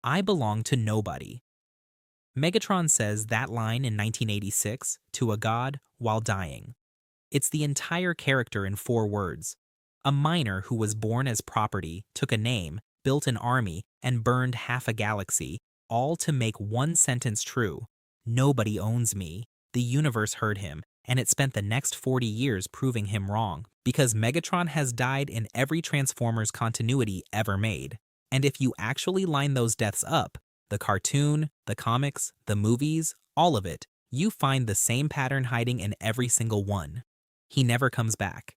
I belong to nobody. Megatron says that line in 1986 to a god while dying. It's the entire character in 4 words. A miner who was born as property, took a name, built an army, and burned half a galaxy, all to make one sentence true. Nobody owns me. The universe heard him, and it spent the next 40 years proving him wrong, because Megatron has died in every Transformers continuity ever made. And if you actually line those deaths up, the cartoon, the comics, the movies, all of it, you find the same pattern hiding in every single one. He never comes back.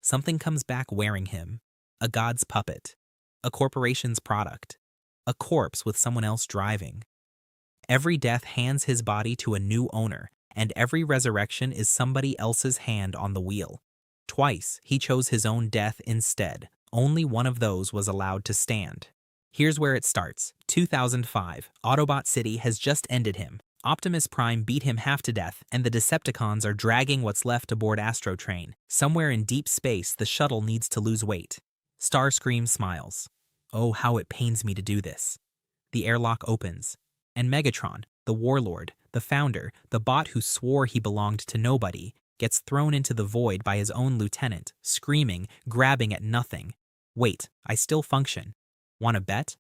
Something comes back wearing him. A god's puppet. A corporation's product. A corpse with someone else driving. Every death hands his body to a new owner, and every resurrection is somebody else's hand on the wheel. Twice, he chose his own death instead. Only one of those was allowed to stand. Here's where it starts. 2005, Autobot City has just ended him. Optimus Prime beat him half to death, and the Decepticons are dragging what's left aboard Astrotrain. Somewhere in deep space, the shuttle needs to lose weight. Starscream smiles. Oh, how it pains me to do this. The airlock opens, and Megatron, the warlord, the founder, the bot who swore he belonged to nobody, gets thrown into the void by his own lieutenant, screaming, grabbing at nothing. Wait, I still function. Want to bet?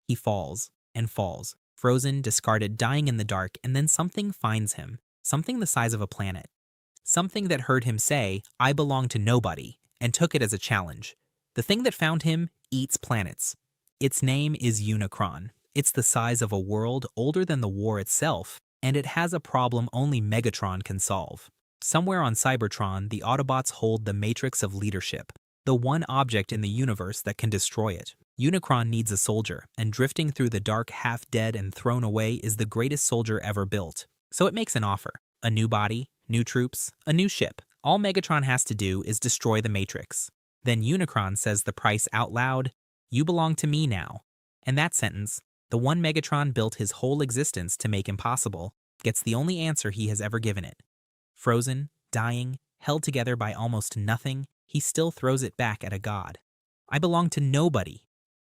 He falls, and falls. Frozen, discarded, dying in the dark, and then something finds him. Something the size of a planet. Something that heard him say, I belong to nobody, and took it as a challenge. The thing that found him eats planets. Its name is Unicron. It's the size of a world older than the war itself, and it has a problem only Megatron can solve. Somewhere on Cybertron, the Autobots hold the Matrix of Leadership, the one object in the universe that can destroy it. Unicron needs a soldier, and drifting through the dark half-dead and thrown away is the greatest soldier ever built. So it makes an offer. A new body, new troops, a new ship. All Megatron has to do is destroy the Matrix. Then Unicron says the price out loud, you belong to me now. And that sentence, the one Megatron built his whole existence to make impossible, gets the only answer he has ever given it. Frozen, dying, held together by almost nothing, he still throws it back at a god. I belong to nobody.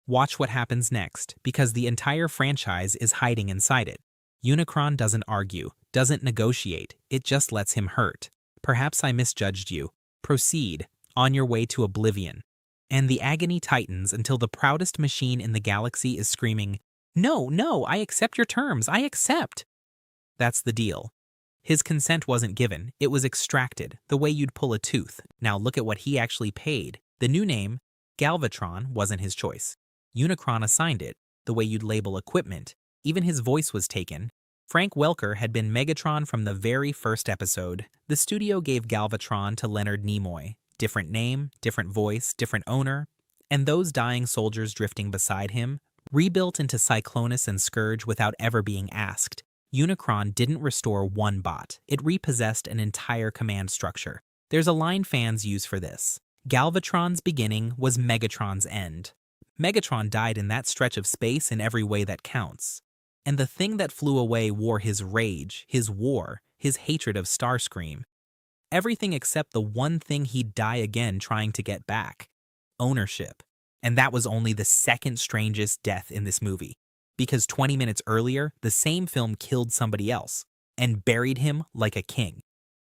Watch what happens next, because the entire franchise is hiding inside it. Unicron doesn't argue, doesn't negotiate, it just lets him hurt. Perhaps I misjudged you. Proceed, on your way to oblivion. And the agony tightens until the proudest machine in the galaxy is screaming, No, no, I accept your terms, I accept. That's the deal. His consent wasn't given, it was extracted, the way you'd pull a tooth. Now look at what he actually paid. The new name, Galvatron, wasn't his choice. Unicron assigned it, the way you'd label equipment. Even his voice was taken. Frank Welker had been Megatron from the very first episode. The studio gave Galvatron to Leonard Nimoy. Different name, different voice, different owner. And those dying soldiers drifting beside him, rebuilt into Cyclonus and Scourge without ever being asked. Unicron didn't restore one bot. It repossessed an entire command structure. There's a line fans use for this. Galvatron's beginning was Megatron's end. Megatron died in that stretch of space in every way that counts. And the thing that flew away wore his rage, his war, his hatred of Starscream. Everything except the one thing he'd die again trying to get back. Ownership. And that was only the second strangest death in this movie. Because 20 minutes earlier, the same film killed somebody else and buried him like a king.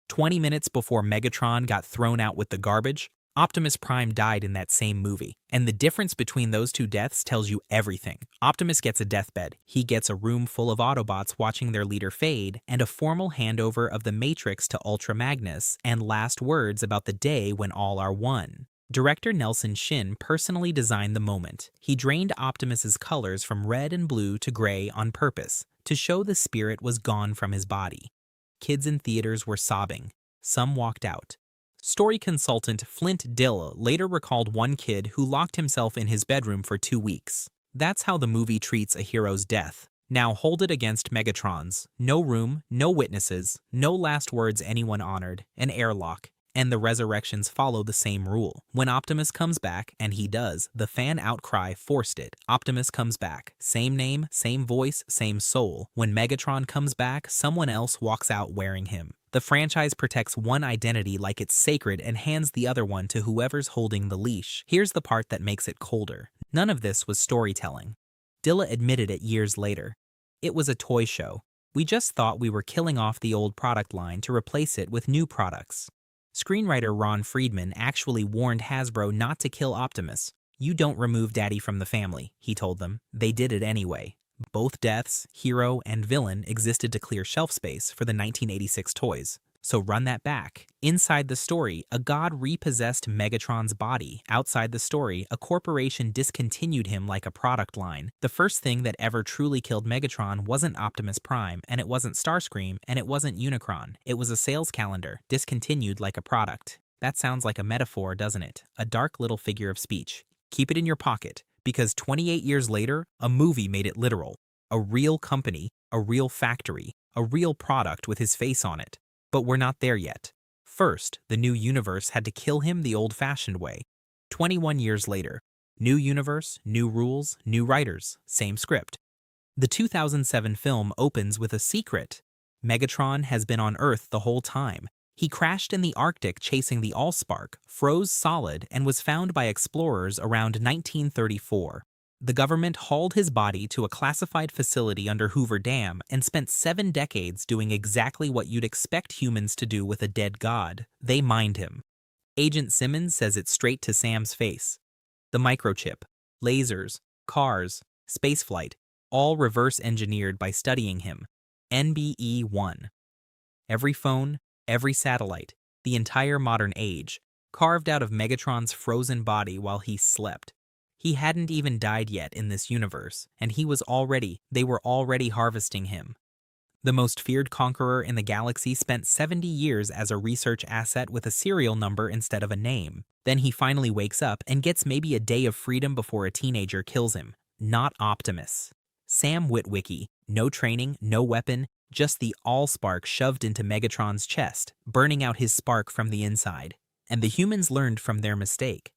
20 minutes before Megatron got thrown out with the garbage, Optimus Prime died in that same movie. And the difference between those two deaths tells you everything. Optimus gets a deathbed. He gets a room full of Autobots watching their leader fade, and a formal handover of the Matrix to Ultra Magnus, and last words about the day when all are one. Director Nelson Shin personally designed the moment. He drained Optimus's colors from red and blue to gray on purpose, to show the spirit was gone from his body. Kids in theaters were sobbing. Some walked out. Story consultant Flint Dill later recalled one kid who locked himself in his bedroom for 2 weeks. That's how the movie treats a hero's death. Now hold it against Megatron's. No room, no witnesses, no last words anyone honored, an airlock. And the resurrections follow the same rule. When Optimus comes back, and he does, the fan outcry forced it. Optimus comes back. Same name, same voice, same soul. When Megatron comes back, someone else walks out wearing him. The franchise protects one identity like it's sacred and hands the other one to whoever's holding the leash. Here's the part that makes it colder. None of this was storytelling. Dilla admitted it years later. It was a toy show. We just thought we were killing off the old product line to replace it with new products. Screenwriter Ron Friedman actually warned Hasbro not to kill Optimus. You don't remove Daddy from the family, he told them. They did it anyway. Both deaths, hero and villain, existed to clear shelf space for the 1986 toys. So run that back. Inside the story, a god repossessed Megatron's body. Outside the story, a corporation discontinued him like a product line. The first thing that ever truly killed Megatron wasn't Optimus Prime, and it wasn't Starscream, and it wasn't Unicron. It was a sales calendar, discontinued like a product. That sounds like a metaphor, doesn't it? A dark little figure of speech. Keep it in your pocket, because 28 years later, a movie made it literal. A real company, a real factory, a real product with his face on it. But we're not there yet. First, the new universe had to kill him the old-fashioned way. 21 years later, new universe, new rules, new writers, same script. The 2007 film opens with a secret. Megatron has been on Earth the whole time. He crashed in the Arctic chasing the Allspark, froze solid, and was found by explorers around 1934. The government hauled his body to a classified facility under Hoover Dam and spent 7 decades doing exactly what you'd expect humans to do with a dead god. They mined him. Agent Simmons says it straight to Sam's face. The microchip, lasers, cars, spaceflight, all reverse engineered by studying him. NBE-1. Every phone, every satellite, the entire modern age, carved out of Megatron's frozen body while he slept. He hadn't even died yet in this universe, and they were already harvesting him. The most feared conqueror in the galaxy spent 70 years as a research asset with a serial number instead of a name. Then he finally wakes up and gets maybe a day of freedom before a teenager kills him. Not Optimus. Sam Witwicky. No training, no weapon, just the Allspark shoved into Megatron's chest, burning out his spark from the inside. And the humans learned from their mistake.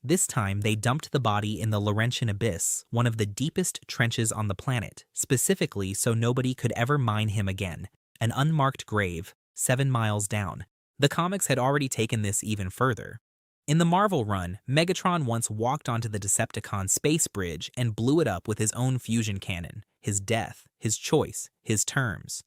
This time, they dumped the body in the Laurentian Abyss, one of the deepest trenches on the planet, specifically so nobody could ever mine him again. An unmarked grave, 7 miles down. The comics had already taken this even further. In the Marvel run, Megatron once walked onto the Decepticon space bridge and blew it up with his own fusion cannon. His death, his choice, his terms.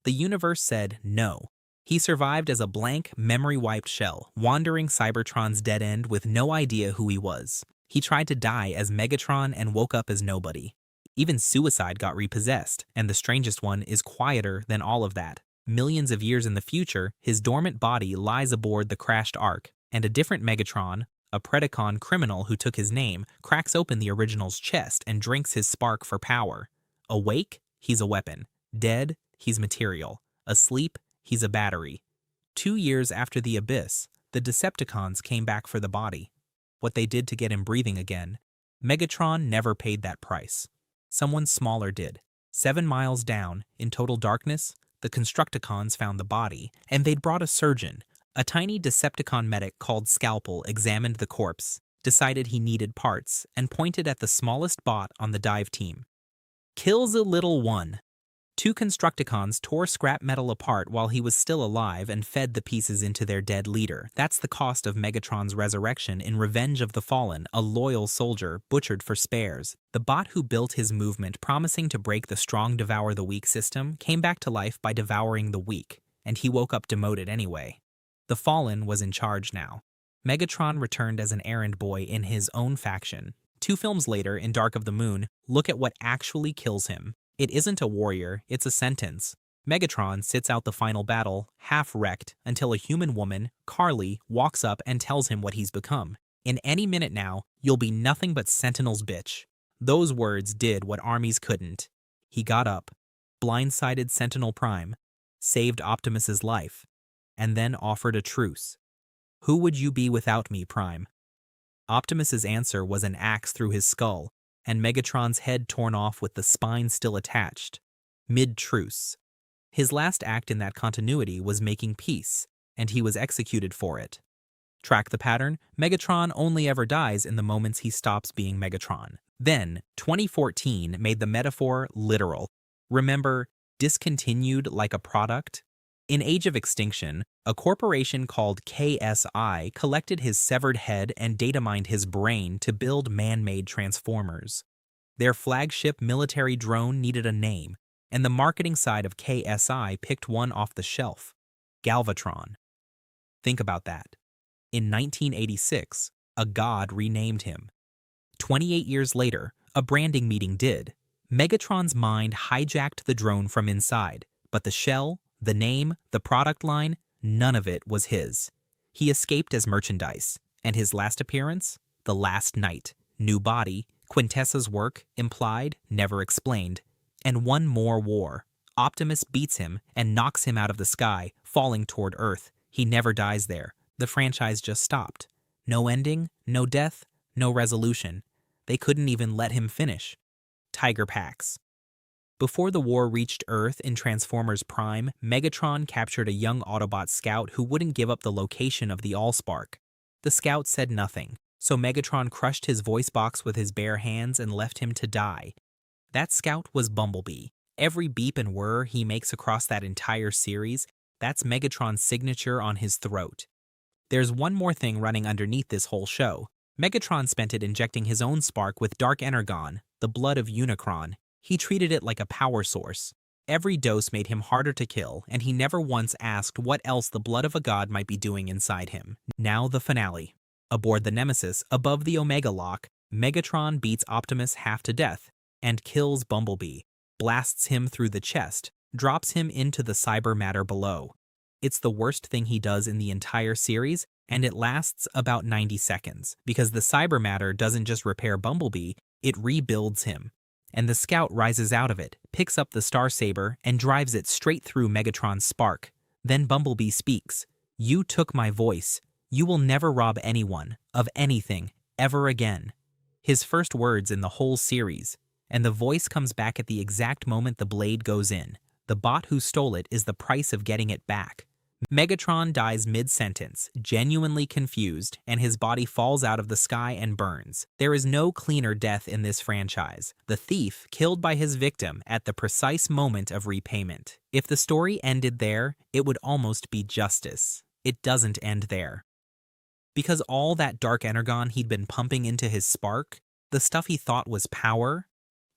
The universe said no. He survived as a blank, memory-wiped shell, wandering Cybertron's dead end with no idea who he was. He tried to die as Megatron and woke up as nobody. Even Suicide got repossessed, and the strangest one is quieter than all of that. Millions of years in the future, his dormant body lies aboard the crashed Ark, and a different Megatron, a Predacon criminal who took his name, cracks open the original's chest and drinks his spark for power. Awake, he's a weapon. Dead, he's material. Asleep, he's a battery. 2 years after the Abyss, the Decepticons came back for the body. What they did to get him breathing again. Megatron never paid that price. Someone smaller did. 7 miles down, in total darkness, the Constructicons found the body, and they'd brought a surgeon. A tiny Decepticon medic called Scalpel examined the corpse, decided he needed parts, and pointed at the smallest bot on the dive team. Kills a little one. 2 Constructicons tore scrap metal apart while he was still alive and fed the pieces into their dead leader. That's the cost of Megatron's resurrection in Revenge of the Fallen, a loyal soldier butchered for spares. The bot who built his movement promising to break the strong devour the weak system came back to life by devouring the weak, and he woke up demoted anyway. The Fallen was in charge now. Megatron returned as an errand boy in his own faction. 2 films later, in Dark of the Moon, look at what actually kills him. It isn't a warrior, it's a sentence. Megatron sits out the final battle, half-wrecked, until a human woman, Carly, walks up and tells him what he's become. In any minute now, you'll be nothing but Sentinel's bitch. Those words did what armies couldn't. He got up, blindsided Sentinel Prime, saved Optimus's life, and then offered a truce. Who would you be without me, Prime? Optimus's answer was an axe through his skull, and Megatron's head torn off with the spine still attached. Mid-truce. His last act in that continuity was making peace, and he was executed for it. Track the pattern, Megatron only ever dies in the moments he stops being Megatron. Then, 2014 made the metaphor literal. Remember, discontinued like a product? In Age of Extinction, a corporation called KSI collected his severed head and data mined his brain to build man-made transformers. Their flagship military drone needed a name, and the marketing side of KSI picked one off the shelf: Galvatron. Think about that. In 1986, a god renamed him. 28 years later, a branding meeting did. Megatron's mind hijacked the drone from inside, but the shell, the name, the product line, none of it was his. He escaped as merchandise, and his last appearance? The Last Night. New body, Quintessa's work, implied, never explained. And one more war. Optimus beats him and knocks him out of the sky, falling toward Earth. He never dies there. The franchise just stopped. No ending, no death, no resolution. They couldn't even let him finish. Tiger Pax. Before the war reached Earth in Transformers Prime, Megatron captured a young Autobot scout who wouldn't give up the location of the Allspark. The scout said nothing, so Megatron crushed his voice box with his bare hands and left him to die. That scout was Bumblebee. Every beep and whir he makes across that entire series, that's Megatron's signature on his throat. There's one more thing running underneath this whole show. Megatron spent it injecting his own spark with Dark Energon, the blood of Unicron. He treated it like a power source. Every dose made him harder to kill, and he never once asked what else the blood of a god might be doing inside him. Now the finale. Aboard the Nemesis, above the Omega Lock, Megatron beats Optimus half to death and kills Bumblebee, blasts him through the chest, drops him into the cyber matter below. It's the worst thing he does in the entire series, and it lasts about 90 seconds, because the cyber matter doesn't just repair Bumblebee, it rebuilds him. And the scout rises out of it, picks up the Starsaber, and drives it straight through Megatron's spark. Then Bumblebee speaks. "You took my voice. You will never rob anyone, of anything, ever again." His first words in the whole series. And the voice comes back at the exact moment the blade goes in. The bot who stole it is the price of getting it back. Megatron dies mid-sentence, genuinely confused, and his body falls out of the sky and burns. There is no cleaner death in this franchise. The thief killed by his victim at the precise moment of repayment. If the story ended there, it would almost be justice. It doesn't end there. Because all that dark energon he'd been pumping into his spark, the stuff he thought was power,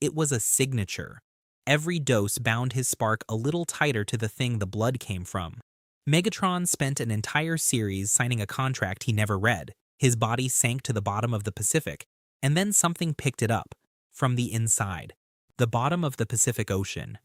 it was a signature. Every dose bound his spark a little tighter to the thing the blood came from. Megatron spent an entire series signing a contract he never read. His body sank to the bottom of the Pacific, and then something picked it up, from the inside. The bottom of the Pacific Ocean.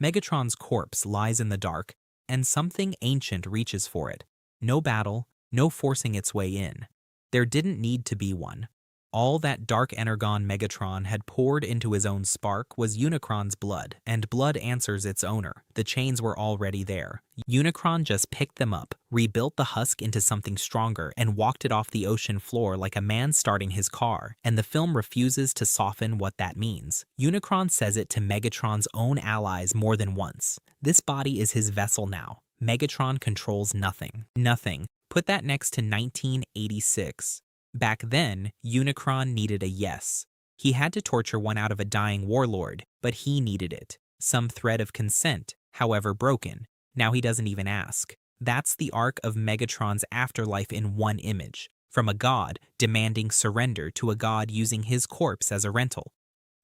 Megatron's corpse lies in the dark, and something ancient reaches for it. No battle, no forcing its way in. There didn't need to be one. All that dark energon Megatron had poured into his own spark was Unicron's blood, and blood answers its owner. The chains were already there. Unicron just picked them up, rebuilt the husk into something stronger, and walked it off the ocean floor like a man starting his car, and the film refuses to soften what that means. Unicron says it to Megatron's own allies more than once. This body is his vessel now. Megatron controls nothing. Nothing. Put that next to 1986. Back then, Unicron needed a yes. He had to torture one out of a dying warlord, but he needed it. Some thread of consent, however broken. Now he doesn't even ask. That's the arc of Megatron's afterlife in one image. From a god demanding surrender to a god using his corpse as a rental.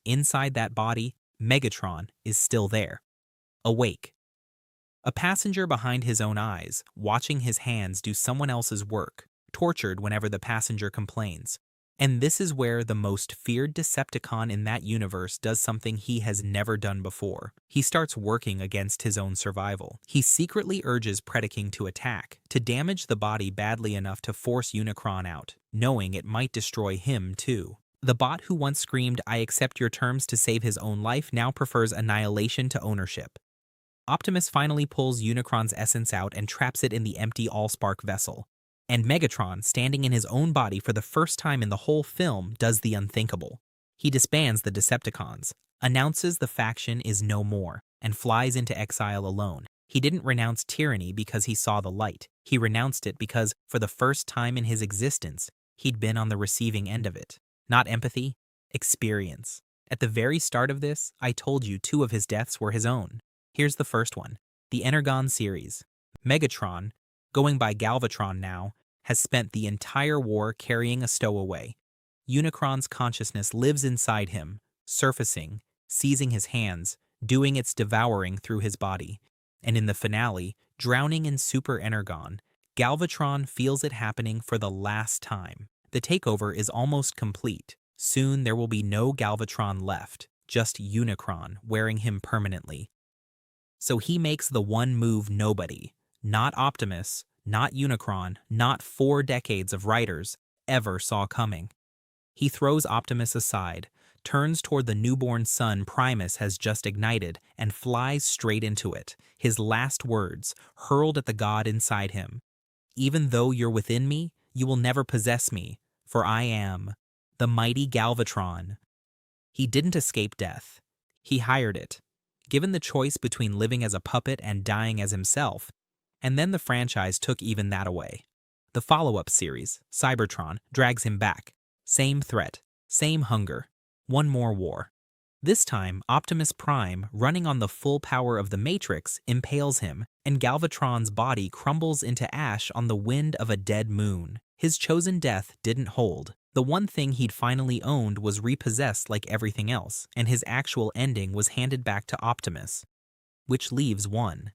Inside that body, Megatron is still there. Awake. A passenger behind his own eyes, watching his hands do someone else's work. Tortured whenever the passenger complains. And this is where the most feared Decepticon in that universe does something he has never done before. He starts working against his own survival. He secretly urges Predaking to attack, to damage the body badly enough to force Unicron out, knowing it might destroy him too. The bot who once screamed, "I accept your terms" to save his own life now prefers annihilation to ownership. Optimus finally pulls Unicron's essence out and traps it in the empty Allspark vessel. And Megatron, standing in his own body for the first time in the whole film, does the unthinkable. He disbands the Decepticons, announces the faction is no more, and flies into exile alone. He didn't renounce tyranny because he saw the light. He renounced it because, for the first time in his existence, he'd been on the receiving end of it. Not empathy, experience. At the very start of this, I told you 2 of his deaths were his own. Here's the first one. The Energon series. Megatron, going by Galvatron now, has spent the entire war carrying a stowaway. Unicron's consciousness lives inside him, surfacing, seizing his hands, doing its devouring through his body. And in the finale, drowning in super energon, Galvatron feels it happening for the last time. The takeover is almost complete. Soon there will be no Galvatron left, just Unicron wearing him permanently. So he makes the one move nobody, not Optimus, not Unicron, not 4 decades of writers ever saw coming. He throws Optimus aside, turns toward the newborn sun Primus has just ignited, and flies straight into it, his last words hurled at the god inside him. Even though you're within me, you will never possess me, for I am the mighty Galvatron. He didn't escape death. He hired it. Given the choice between living as a puppet and dying as himself, and then the franchise took even that away. The follow-up series, Cybertron, drags him back. Same threat, same hunger, one more war. This time, Optimus Prime, running on the full power of the Matrix, impales him, and Galvatron's body crumbles into ash on the wind of a dead moon. His chosen death didn't hold. The one thing he'd finally owned was repossessed like everything else, and his actual ending was handed back to Optimus. Which leaves one.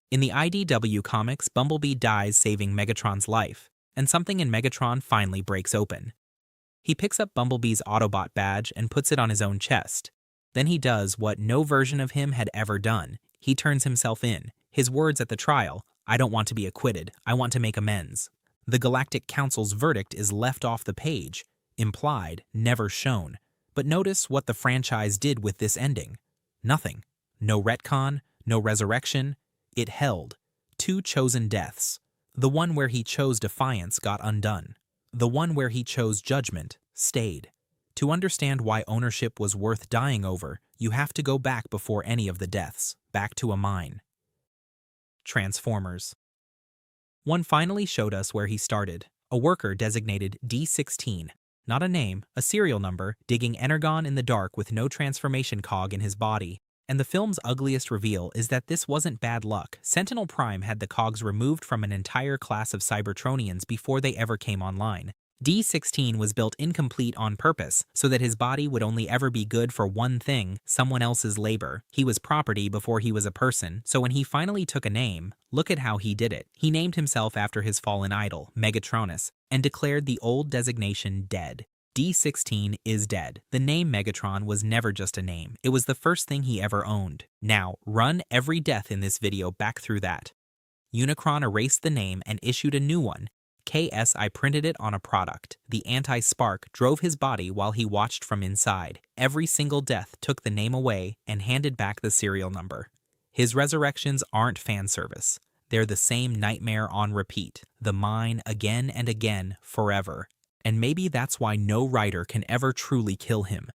In the IDW comics, Bumblebee dies saving Megatron's life, and something in Megatron finally breaks open. He picks up Bumblebee's Autobot badge and puts it on his own chest. Then he does what no version of him had ever done. He turns himself in. His words at the trial, "I don't want to be acquitted, I want to make amends." The Galactic Council's verdict is left off the page, implied, never shown. But notice what the franchise did with this ending. Nothing. No retcon, no resurrection. It held. 2 chosen deaths. The one where he chose defiance got undone. The one where he chose judgment stayed. To understand why ownership was worth dying over, you have to go back before any of the deaths, back to a mine. Transformers. One finally showed us where he started, a worker designated D16. Not a name, a serial number, digging energon in the dark with no transformation cog in his body. And the film's ugliest reveal is that this wasn't bad luck. Sentinel Prime had the cogs removed from an entire class of Cybertronians before they ever came online. D16 was built incomplete on purpose, so that his body would only ever be good for one thing, someone else's labor. He was property before he was a person, so when he finally took a name, look at how he did it. He named himself after his fallen idol, Megatronus, and declared the old designation dead. D16 is dead. The name Megatron was never just a name. It was the first thing he ever owned. Now, run every death in this video back through that. Unicron erased the name and issued a new one. KSI printed it on a product. The anti-spark drove his body while he watched from inside. Every single death took the name away and handed back the serial number. His resurrections aren't fan service. They're the same nightmare on repeat. The mine again and again, forever. And maybe that's why no writer can ever truly kill him.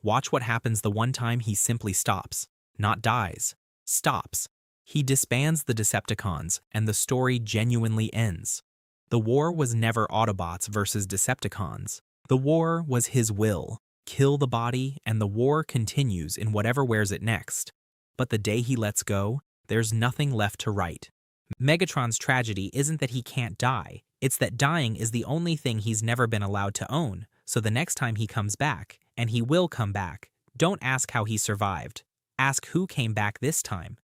Watch what happens the one time he simply stops. Not dies. Stops. He disbands the Decepticons, and the story genuinely ends. The war was never Autobots versus Decepticons. The war was his will. Kill the body, and the war continues in whatever wears it next. But the day he lets go, there's nothing left to write. Megatron's tragedy isn't that he can't die. It's that dying is the only thing he's never been allowed to own. So the next time he comes back, and he will come back, don't ask how he survived. Ask who came back this time.